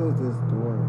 close this door.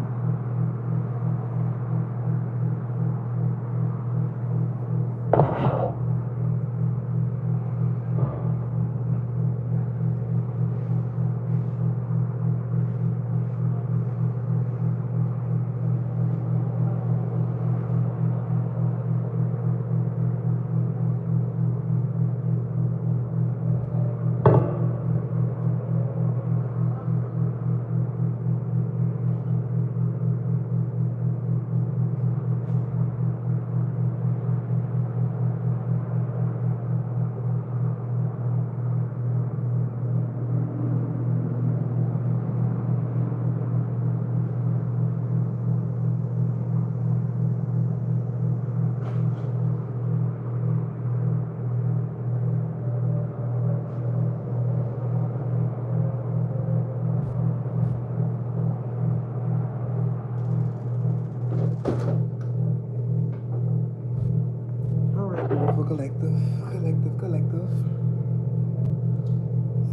All right, beautiful collective, collective, collective.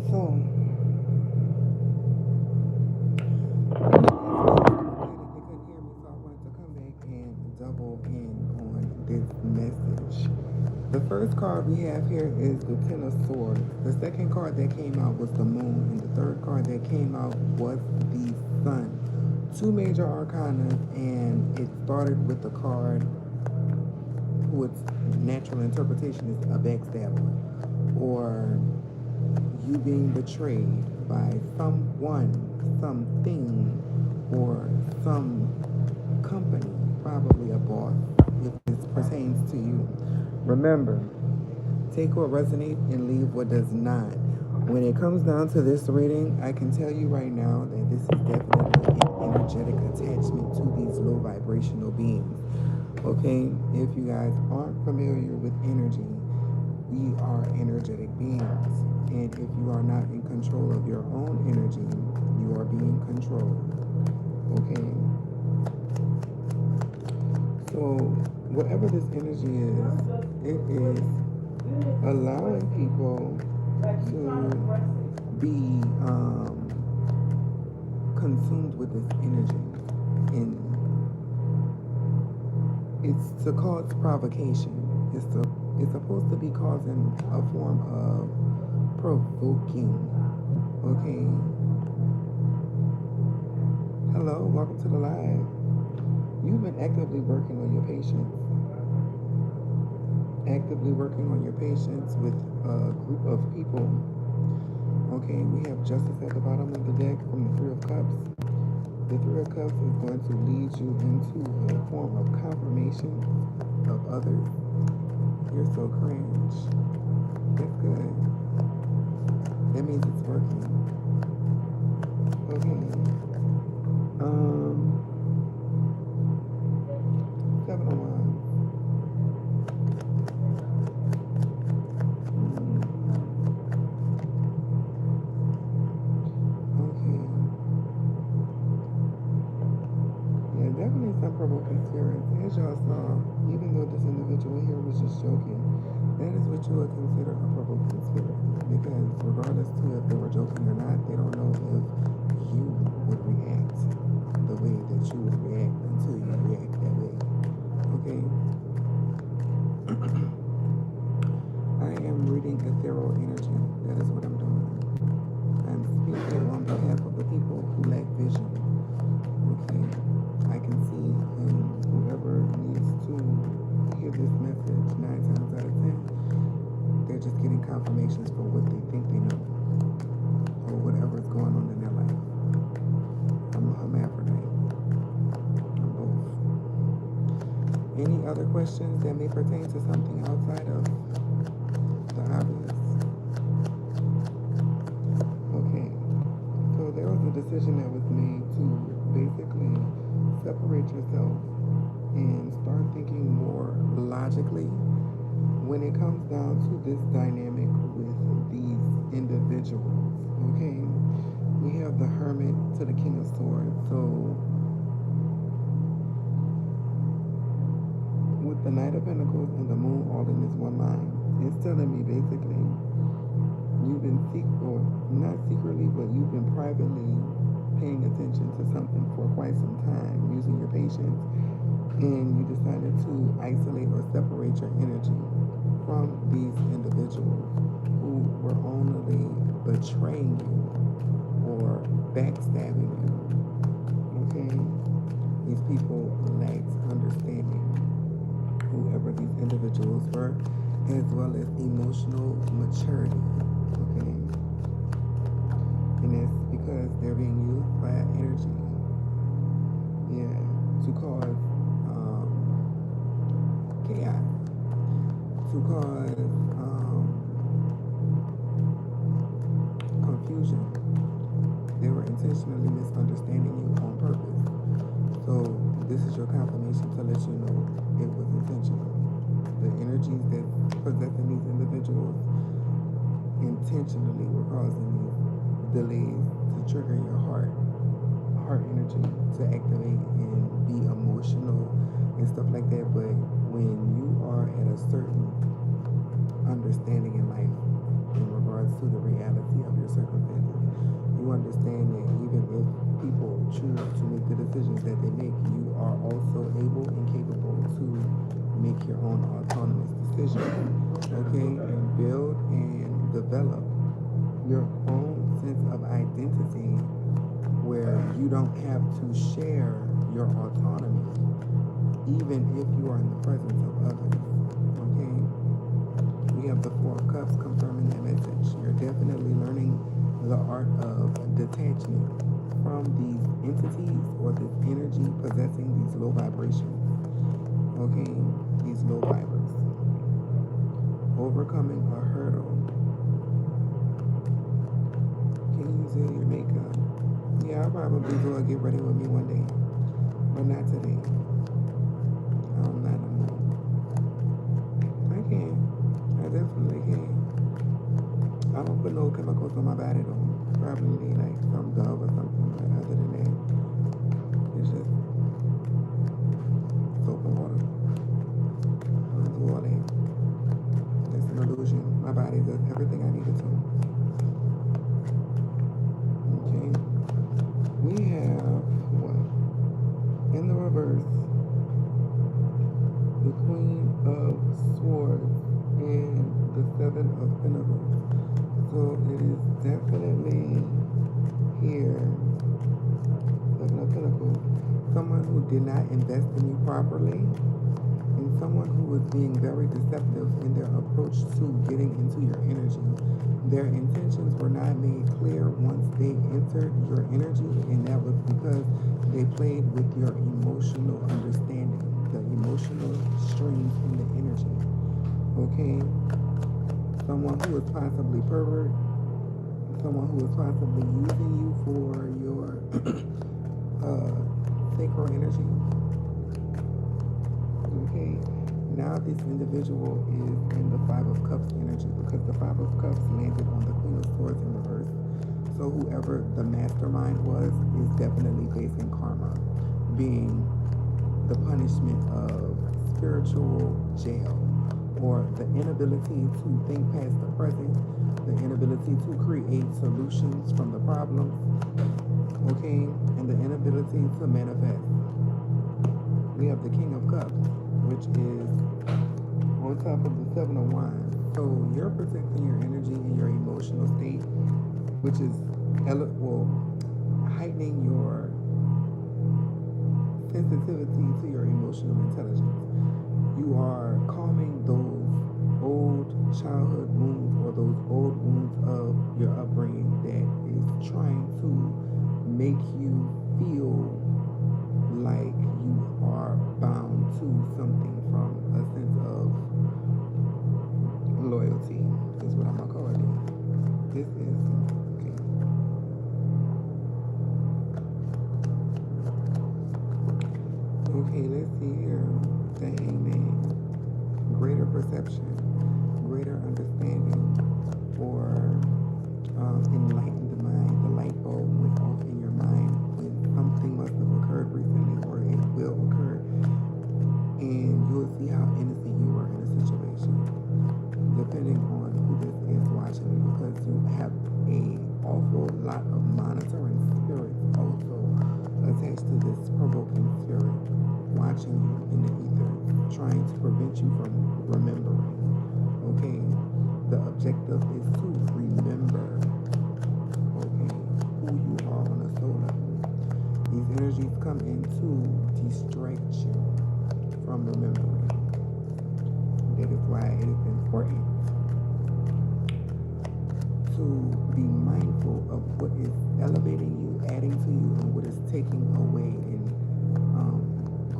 So, they couldn't hear me, so I wanted to come back and double in on this message. The first card we have here is the Ten of Swords. The second card that came out was the Moon, and the third card that came out was the Sun. Two major arcana, and it started with the card who its natural interpretation is a backstabber, or you being betrayed by someone, something, or some company, probably a boss, if this pertains to you. Remember, take what resonates and leave what does not. When it comes down to this reading, I can tell you right now that this is definitely an energetic attachment to these low vibrational beings. Okay, if you guys aren't familiar with energy, we are energetic beings. And if you are not in control of your own energy, you are being controlled. Okay? So, whatever this energy is, it is allowing people to be consumed with this energy. And it's to cause provocation. It's supposed to be causing a form of provoking. Okay. Hello, welcome to the live. You've been actively working on your patience. Actively working on your patience with a group of people. Okay, we have Justice at the bottom of the deck from the Three of Cups. The Three of Cups is going to lead you into a form of confirmation of others. You're so cringe. That's good. That means it's working. Okay. Seven of Wands. Okay. Yeah, definitely some provoking spirits. As y'all saw, even though this individual here was just joking, that is what you would consider a provoking spirit. Because regardless to if they were joking or not, they don't know if you would react the way that you would react until you react that way. Okay? I am reading ethereal energy. That is what I'm doing. I'm speaking on behalf of the people who lack vision. Okay? I can see whoever needs to hear this message 9 times out of 10, they're just getting confirmations for what they think they know, or whatever is going on in their life. I'm a hermaphrodite. I'm both. Any other questions that may pertain to something outside of the obvious? Okay. So there was a decision that was made to basically separate yourself and start thinking more logically when it comes down to this dynamic with these individuals. Okay? We have the Hermit to the King of Swords. So with the Knight of Pentacles and the Moon all in this one line, it's telling me basically you've been not secretly, but you've been privately paying attention to to something for quite some time, using your patience, and you decided to isolate or separate your energy from these individuals who were only betraying you or backstabbing you. Okay? These people lacked understanding, whoever these individuals were, as well as emotional maturity. Okay? And that's because they're being used by energy. Yeah, to cause chaos, to cause confusion. They were intentionally misunderstanding you on purpose. So this is your confirmation to let you know it was intentional. The energies that possessing these individuals intentionally were causing these delays to trigger your heart energy to activate and be emotional and stuff like that. But when you are at a certain understanding in life in regards to the reality of your circumstances, you understand that even if people choose to make the decisions that they make, you are also able and capable to make your own autonomous decisions, okay, and build and develop your own sense of identity where you don't have to share your autonomy even if you are in the presence of others. Okay? We have the Four of Cups confirming that message. You're definitely learning the art of detachment from these entities or this energy possessing these low vibrations. Okay? These low vibers. Overcoming a hurdle. Can you do your makeup? Yeah, I'll probably do a get ready with me one day. But not today. I'm not no more. I can. I definitely can. I don't put no chemicals on my body though. Probably like some Dove or something. But other than that, it's just soap and water. I don't do all that. It's an illusion. My body does everything I need it to. Okay. We have what? In the reverse, the Queen of Swords and the Seven of Pentacles. So it is definitely here, Seven of Pentacles, someone who did not invest in you properly, and someone who was being very deceptive in their approach to getting into your energy. Their intentions were not made clear once they entered your energy, and that was because they played with your emotional understanding, the emotional streams in the energy. Okay? Someone who is possibly pervert, someone who is possibly using you for your sacral energy. Okay? Now this individual is in the Five of Cups energy because the Five of Cups landed on the Queen of Swords in reverse. So whoever the mastermind was is definitely facing karma, being the punishment of spiritual jail, or the inability to think past the present, the inability to create solutions from the problems, okay, and the inability to manifest. We have the King of Cups, which is on top of the Seven of Wands. So you're protecting your energy and your emotional state, which is heightening your sensitivity to your emotional intelligence. You are calming those old childhood wounds or those old wounds of your upbringing that is trying to make you feel like you are bound to something from a sense of loyalty, is what I'm going to call it. This is, okay. Okay, let's see here. The Hangman. Greater perception, greater understanding, or enlightened mind. The light bulb went off in your mind when something must have occurred recently, or it will occur, and you'll see how innocent you were in a situation, depending on who this is watching you, because you have a awful lot of monitoring spirits also watching you in the ether, trying to prevent you from remembering. Okay? The objective is to remember, okay, who you are on a soul level. These energies come in to distract you from remembering. That is why it is important to be mindful of what is elevating you, adding to you, and what is taking away and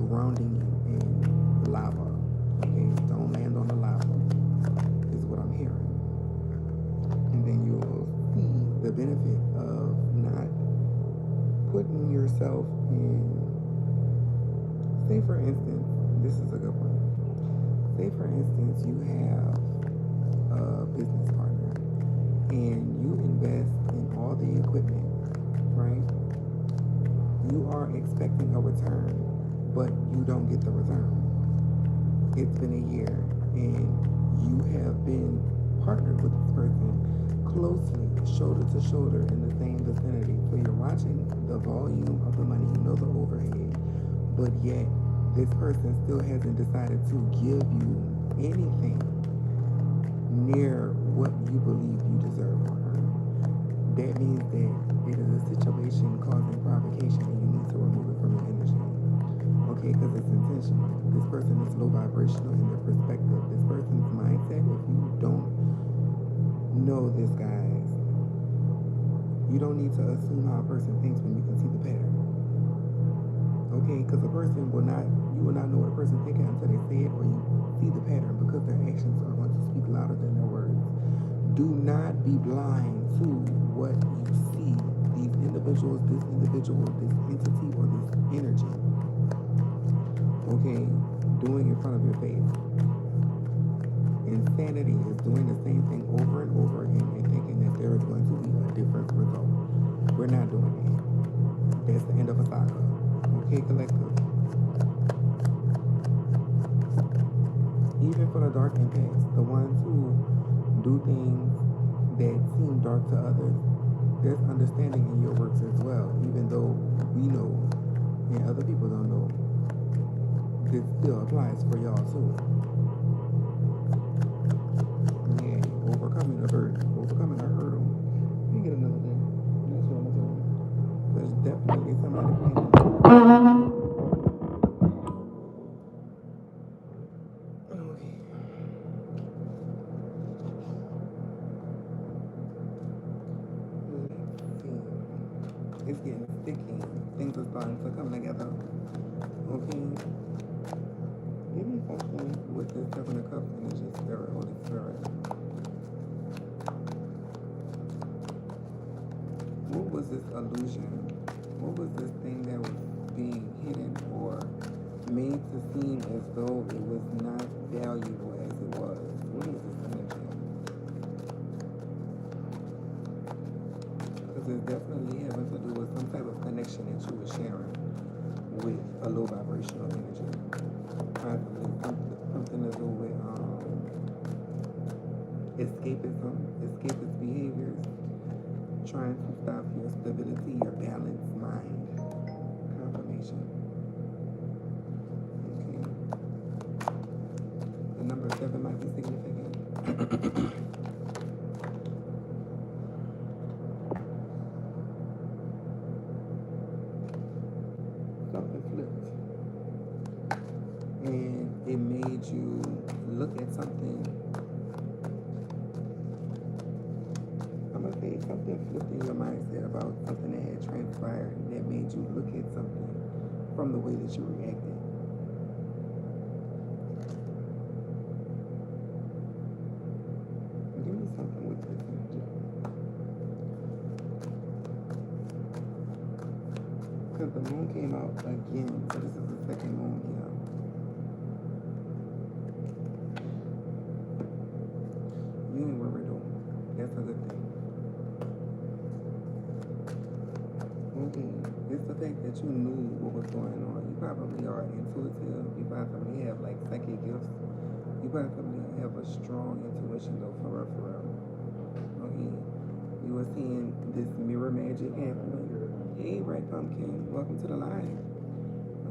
grounding you in lava. Okay, don't land on the lava, is what I'm hearing. And then you'll see the benefit of not putting yourself in, say for instance, this is a good one. Say for instance, you have a business partner and you invest in all the equipment, right? You are expecting a return, but you don't get the return. It's been a year and you have been partnered with this person closely, shoulder to shoulder in the same vicinity. So you're watching the volume of the money, you know the overhead, but yet this person still hasn't decided to give you anything near what you believe you deserve or earn. That means that it is a situation causing provocation and you need to remove it from your energy. Okay, because it's intentional. This person is low vibrational in their perspective. This person's mindset, if you don't know this, guys, you don't need to assume how a person thinks when you can see the pattern. Okay, because a person will not, you will not know what a person thinking until they say it or you see the pattern, because their actions are going to speak louder than their words. Do not be blind to what you see. These individuals, this individual, this entity, or this energy, okay, doing in front of your face. Insanity is doing the same thing over and over again and thinking that there is going to be a different result. We're not doing that. That's the end of a saga. Okay, collective. Even for the dark impacts, the ones who do things that seem dark to others, there's understanding in your works as well. Even though we know and other people don't know, this still applies for y'all too. Yeah, overcoming a hurdle. Let me get another thing. That's what I'm doing. There's definitely somebody playing. It's getting sticky. Things are starting to come together. Okay. Give me something with this Seven of Cups energy, Spirit, Holy Spirit. What was this illusion? What was this thing that was being hidden or made to seem as though it was not valuable as it was? What is this energy? Because it's definitely having to do with some type of connection that you were sharing with a low vibrational energy. Possibly something to do with escapism, escapist behaviors, trying to stop your stability, your balanced mind. Confirmation. Okay. The number 7 might be significant. Something flipped. And it made you look at something. I'm going to say something flipped in your mindset about something that had transpired that made you look at something from the way that you reacted. Give me something with this energy. Because the moon came out again, so this is the second moon here. You ain't worried though. That's a good thing. Okay, it's the fact that you knew what was going on. You probably are intuitive. You probably have like psychic gifts. You probably have a strong intuition though, for real. Okay, you were seeing this mirror magic happening. Hey, Red Pumpkin, welcome to the live.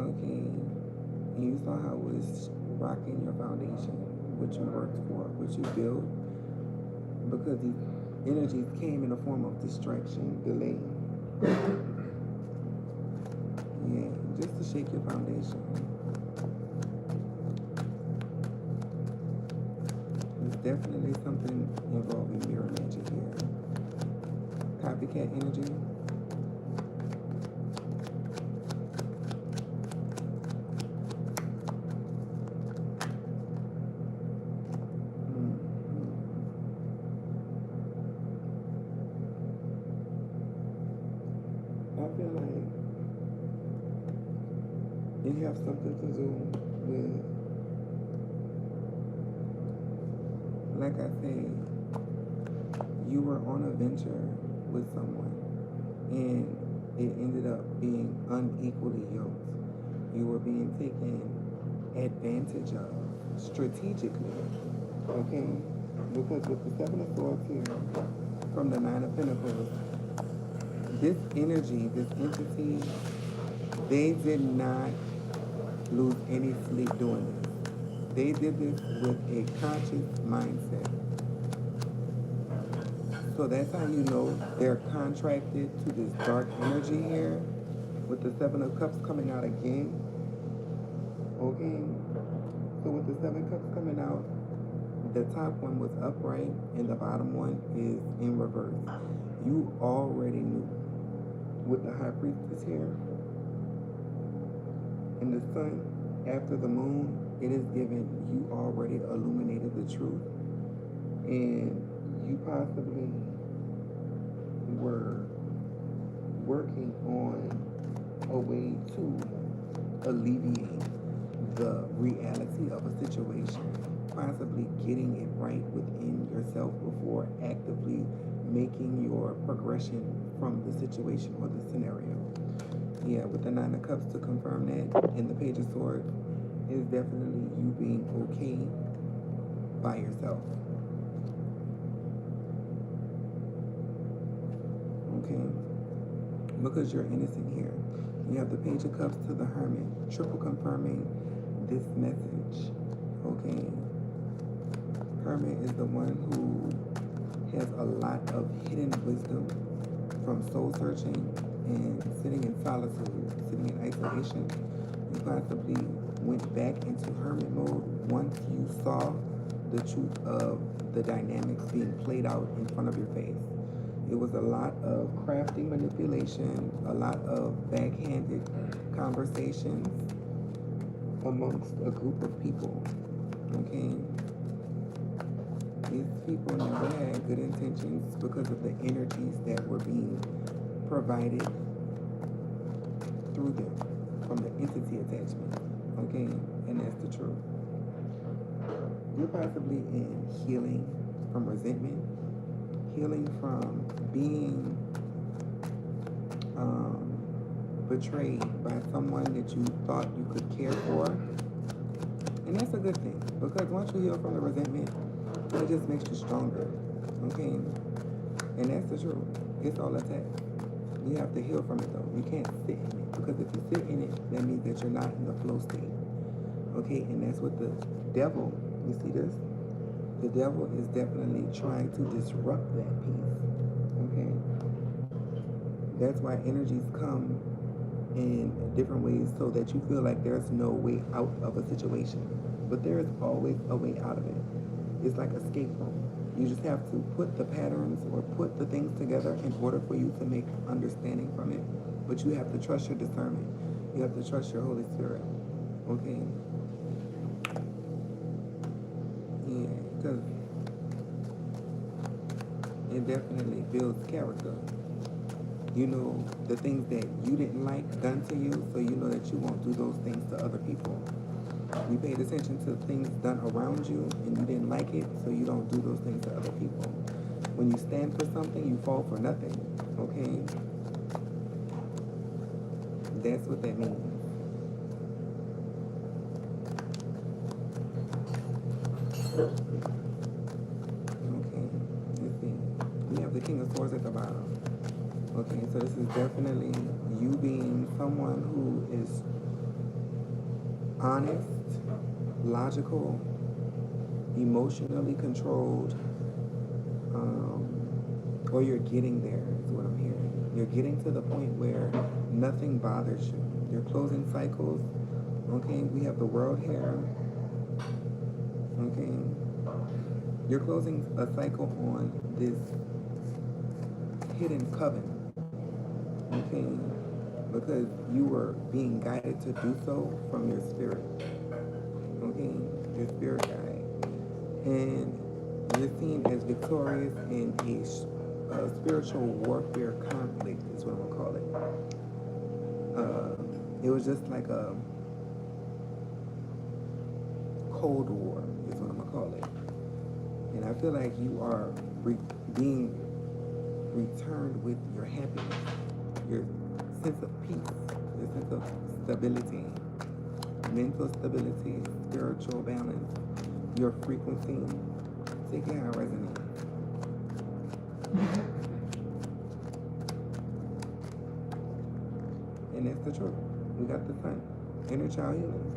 Okay, And you saw how it was rocking your foundation, what you worked for, what you built, because these energies came in the form of distraction, delay. Yeah, just to shake your foundation. There's definitely something involving mirror magic here. Copycat energy. I feel like it has something to do with, like I said, you were on a venture with someone and it ended up being unequally yoked. You were being taken advantage of strategically, okay? Because with the Seven of Swords here from the Nine of Pentacles, this energy, this entity, they did not lose any sleep doing this. They did this with a conscious mindset. So that's how you know they're contracted to this dark energy here with the Seven of Cups coming out again. Okay? So with the Seven Cups coming out, the top one was upright and the bottom one is in reverse. You already knew. With the High Priestess here and the sun after the moon, it is given you already illuminated the truth, and you possibly were working on a way to alleviate the reality of a situation, possibly getting it right within yourself before actively making your progression from the situation or the scenario. Yeah, with the Nine of Cups to confirm that, and the Page of Swords is definitely you being okay by yourself. Okay? Because you're innocent here. You have the Page of Cups to the Hermit, triple confirming this message. Okay? Hermit is the one who has a lot of hidden wisdom from soul searching and sitting in solitude, sitting in isolation. You possibly went back into hermit mode once you saw the truth of the dynamics being played out in front of your face. It was a lot of crafty manipulation, a lot of backhanded conversations amongst a group of people. Okay? These people never had good intentions because of the energies that were being provided through them from the entity attachment. Okay? And that's the truth. You're possibly in healing from resentment, healing from being betrayed by someone that you thought you could care for. And that's a good thing, because once you heal from the resentment, it just makes you stronger. Okay? And that's the truth. It's all attached. You have to heal from it though. You can't sit in it, because if you sit in it, that means that you're not in the flow state. Okay? And that's what the devil, you see this? The devil is definitely trying to disrupt that peace. Okay? That's why energies come in different ways, so that you feel like there's no way out of a situation. But there is always a way out of it. It's like escape room. You just have to put the patterns or put the things together in order for you to make understanding from it. But you have to trust your discernment. You have to trust your Holy Spirit. Okay? Yeah, because it definitely builds character. You know the things that you didn't like done to you, so you know that you won't do those things to other people. You paid attention to things done around you and you didn't like it, so you don't do those things to other people. When you stand for something, you fall for nothing. Okay? That's what that means. Okay, let's see. We have the King of Swords at the bottom. Okay, so this is definitely you being someone who is honest, logical, emotionally controlled, or you're getting there, is what I'm hearing. You're getting to the point where nothing bothers you. You're closing cycles. Okay, we have the world here. Okay, you're closing a cycle on this hidden coven. Okay, because you were being guided to do so from your spirit. Okay, your spirit guide, and you're seen as victorious in a spiritual warfare conflict, is what I'm gonna call it. It was just like a Cold War, is what I'm gonna call it. And I feel like you are being returned with your happiness, your sense of peace, your sense of stability, mental stability, spiritual balance, your frequency. Take it how it resonates. And that's the truth. We got the sun. Inner child healing.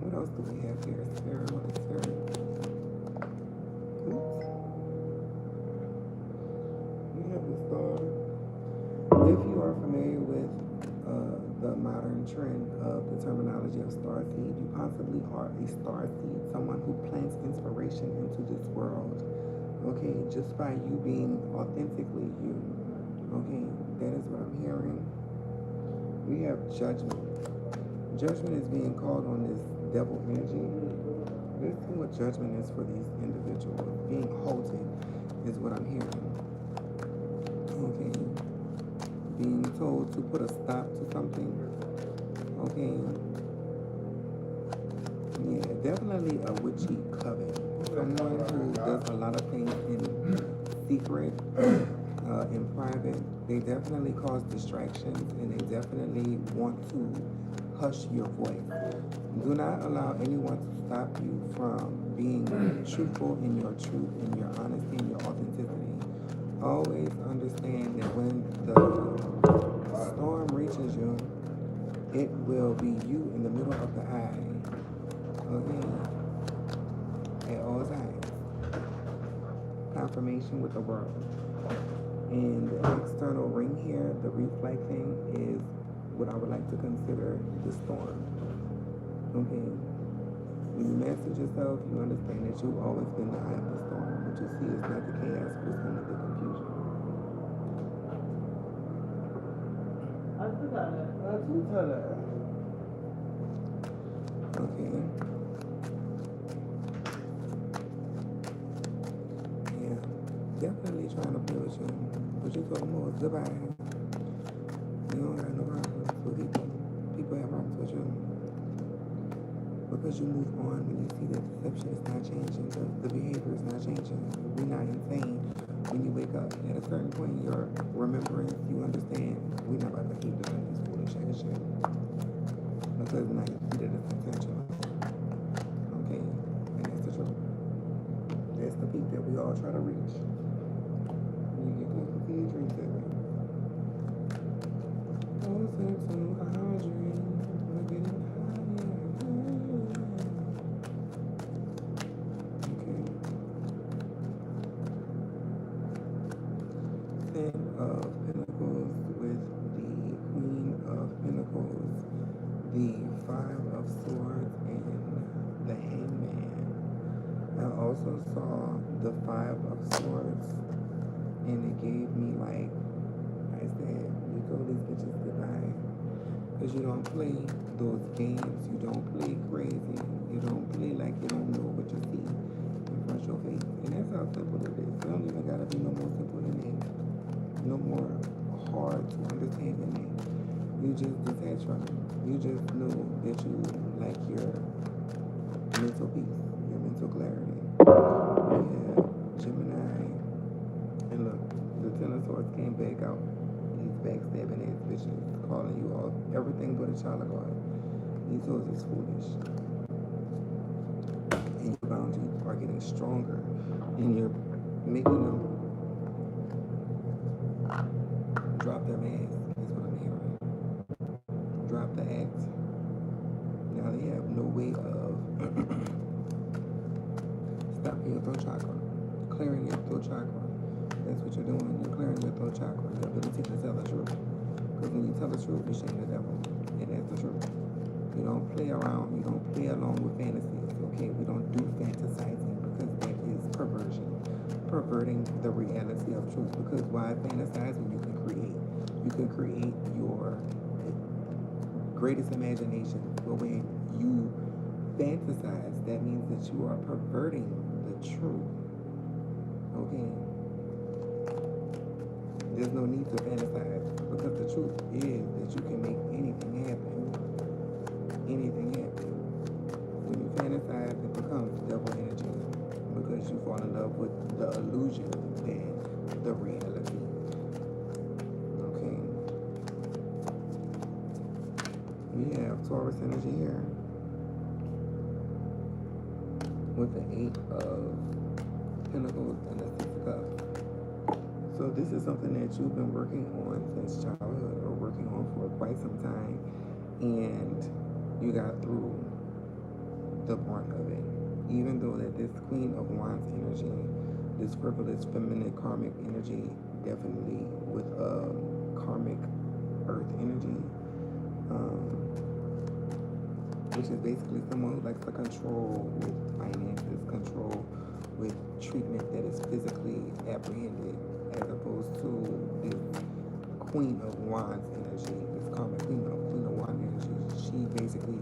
What else do we have here? Spirit, what is spirit? Oops. We have the star. If you are familiar with the modern trend of the terminology of star seed, you possibly are a star seed, someone who plants inspiration into this world. Okay, just by you being authentically you. Okay, that is what I'm hearing. We have judgment. Judgment is being called on this devil energy. Let's see what judgment is for these individuals. Being halted is what I'm hearing. Okay. Being told to put a stop to something. Okay. Yeah, definitely a witchy coven. Someone who does a lot of things in secret, in private. They definitely cause distractions, and they definitely want to hush your voice. Do not allow anyone to stop you from being truthful in your truth, in your honesty, in your authenticity. Always understand that when the storm reaches you, it will be you in the middle of the eye. Okay? At all times. Confirmation with the world. And the external ring here, the reflecting, is what I would like to consider the storm. Okay? When you message yourself, you understand that you've always been the eye of the storm. What you see is not the chaos, but it's only the confusion. Okay. Yeah. Definitely trying to build you. But you told them all, goodbye. You don't have no problems with people. People have problems with you. Because you move on when you see that deception is not changing, the behavior is not changing. We're not insane. When you wake up, at a certain point in your remembrance, you understand we're not about to keep doing this foolish ass shit. Because now you see that it's intentional. Okay? And that's the truth. That's the peak that we all try to reach. When you get close to your dreams that way. Closer to our dreams, we're getting higher. Okay. Ten of Pentacles with the Queen of Pentacles, the Five of Swords, and the Hangman. I also saw the Five of Swords, and it gave me, like I said, you told these bitches goodbye. Because you don't play those games. You don't play crazy. You don't play like you don't know what you see in front of your face. And that's how simple it is. It don't even gotta be no more simple than that. No more hard to understand than that. You just detach from it. You just know that you like your mental peace, your mental clarity. Yeah, Gemini. And look, the Ten of Swords came back out. He's backstabbing ass bitches, calling you all everything but a child of God. These hoes is foolish. And your boundaries are getting stronger. And you're making them drop their mask, is what I'm hearing. way of stopping your throat chakra, clearing your throat chakra. That's what you're doing. You're clearing your throat chakra, your ability to tell the truth. Because when you tell the truth, you shame the devil. And that's the truth. You don't play around. You don't play along with fantasies. Okay? We don't do fantasizing because that is perversion. Perverting the reality of truth. Because why fantasize when you can create? You can create your greatest imagination. But when you fantasize, that means that you are perverting the truth. Okay? There's no need to fantasize because the truth is that you can make anything happen. Anything happen. When you fantasize, it becomes devil energy because you fall in love with the illusion than the reality. Okay. We have Taurus energy here with the 8 of Pentacles and the 6 of Cups. So this is something that you've been working on since childhood or working on for quite some time, and you got through the brunt of it. Even though that this Queen of Wands energy, this frivolous feminine karmic energy, definitely with karmic earth energy, which is basically someone who likes to control with finances, control with treatment that is physically apprehended, as opposed to this Queen of Wands energy, this karmic Queen of Wands energy. She basically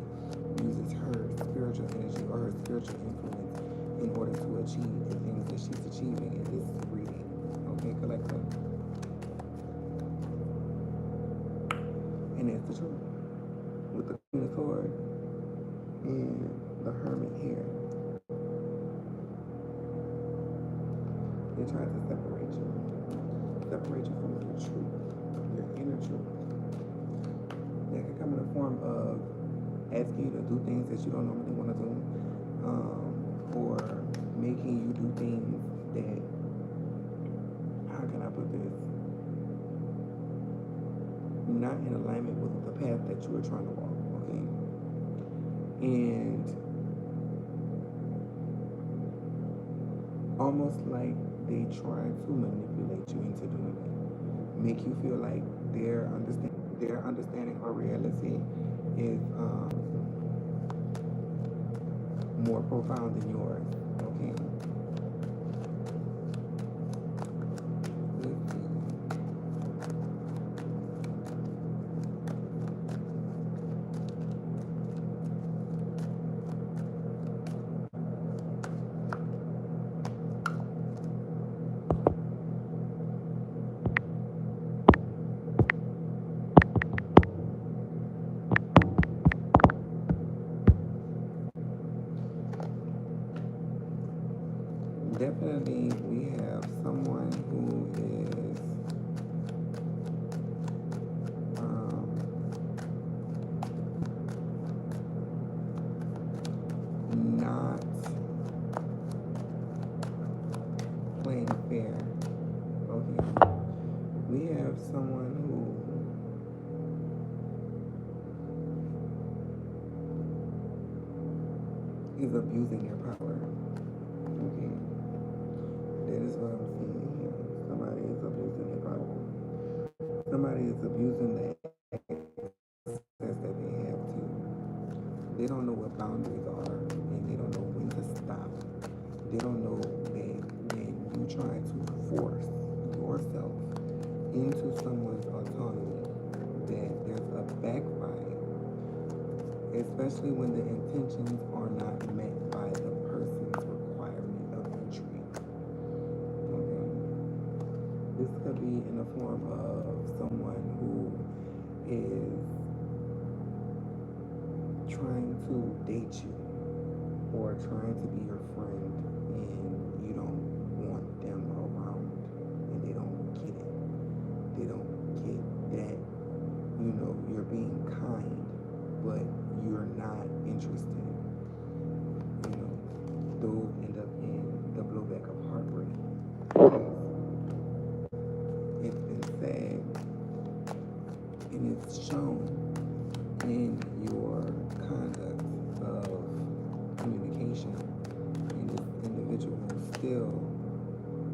uses her spiritual energy or her spiritual influence in order to achieve the things that she's achieving in this reading. Okay, collective. And that's the truth. With the Queen of Swords and the Hermit here, they try to separate you from your truth, your inner truth. That can come in the form of asking you to do things that you don't normally want to do, or making you do things that, how can I put this, not in alignment with the path that you were trying to walk, okay? And almost like they try to manipulate you into doing it, make you feel like their understanding or reality is more profound than yours. Okay. Let's see. Definitely, we have someone who is not playing fair. Okay. We have someone who is abusing their power. Okay. That is what I'm seeing here. Somebody is abusing their power. Somebody is abusing the access that they have to. They don't know what boundaries are, and they don't know when to stop. They don't know that when you try to force yourself into someone's autonomy, that there's a backfire, especially when the intentions are not met by the person's requirement of entry. Okay. This could be in the form of someone who is trying to date you or trying to be your friend, and you don't want them around, and they don't get it. They don't get that, you're being kind, but you're not interested. Those end up in the blowback of heartbreak. It's been said, and it's shown in your conduct of still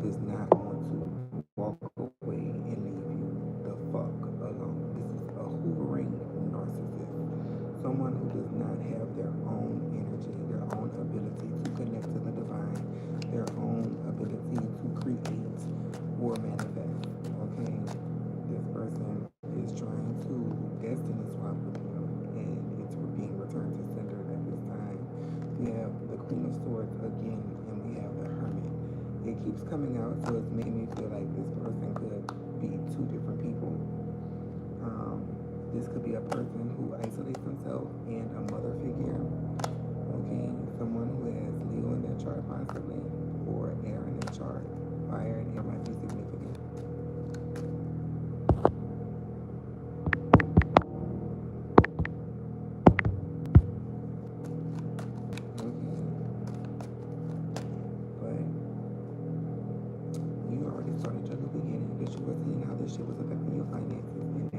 does not want to walk away and leave you the fuck alone. This is a hoovering narcissist. Someone who does not have their own energy, their own ability to connect to the divine, their own ability to create or manifest. Okay? This person is trying to destiny swap with you, and it's being returned to sender at this time. We have the Queen of Swords again, and we have the Hermit. It keeps coming out, so it's making me feel like this person could be two different people. This could be a person who isolates himself and a mother figure. Okay, someone who has Leo in their chart possibly, or air in their chart. Fire and air might be significant. Okay, but you already started your new beginning because you were seeing how this shit was affecting your finances, and